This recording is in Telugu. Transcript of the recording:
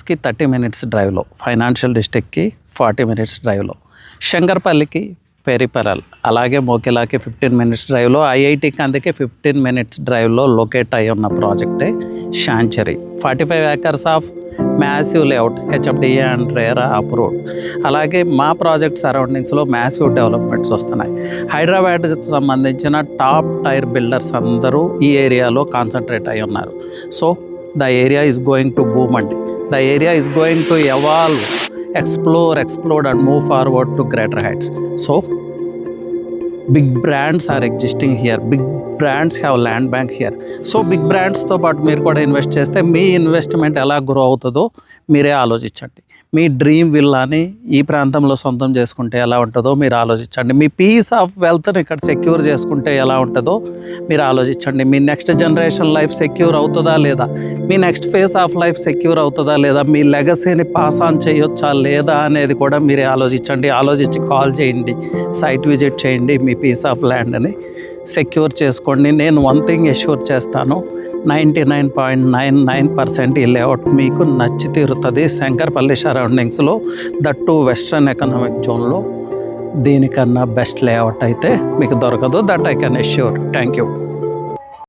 ఆఫీస్కి 30 minutes డ్రైవ్లో, ఫైనాన్షియల్ డిస్ట్రిక్ట్కి 40 minutes డ్రైవ్లో, శంకర్పల్లికి పెరిపరల్, అలాగే మోకిలాకి 15 minutes డ్రైవ్లో, ఐఐటికి అందుకే 15 minutes డ్రైవ్లో లొకేట్ అయి ఉన్న ప్రాజెక్టే Sanctuary. 45 acres of massive layout, HFDA and RERA approved. అలాగే మా ప్రాజెక్ట్ సరౌండింగ్స్లో మ్యాసివ్ డెవలప్మెంట్స్ వస్తున్నాయి. హైదరాబాద్కి సంబంధించిన టాప్ టైర్ బిల్డర్స్ అందరూ ఈ ఏరియాలో కాన్సన్ట్రేట్ అయి ఉన్నారు. So the area is going to boom అండి. The area is going to evolve, explode and move forward to greater heights. So big brands are existing here, big brands have land bank here. So big brands తో పాటు మీరు కూడా ఇన్వెస్ట్ చేస్తే మీ ఇన్వెస్ట్మెంట్ ఎలా గ్రో అవుతుందో మీరే ఆలోచించండి. మీ డ్రీమ్ విల్లాని ఈ ప్రాంతంలో సొంతం చేసుకుంటే ఎలా ఉంటుందో మీరు ఆలోచించండి. మీ పీస్ ఆఫ్ వెల్త్ని ఇక్కడ సెక్యూర్ చేసుకుంటే ఎలా ఉంటుందో మీరు ఆలోచించండి. మీ నెక్స్ట్ జనరేషన్ లైఫ్ సెక్యూర్ అవుతుందా లేదా, మీ next phase of life secure అవుతుందా లేదా, మీ లెగసీని పాస్ ఆన్ చేయొచ్చా లేదా అనేది కూడా మీరే ఆలోచించండి. ఆలోచించి కాల్ చేయండి, సైట్ విజిట్ చేయండి, మీ పీస్ ఆఫ్ ల్యాండ్ని సెక్యూర్ చేసుకోండి. నేను వన్ థింగ్ ఎష్యూర్ చేస్తాను, 99.99% ఈ లేఅవుట్ మీకు నచ్చి తీరుతుంది. శంకర్పల్లి సరౌండింగ్స్లో, దట్టు వెస్ట్రన్ ఎకనామిక్ జోన్లో దీనికన్నా బెస్ట్ లేఅవుట్ అయితే మీకు దొరకదు. That I can assure. Thank you.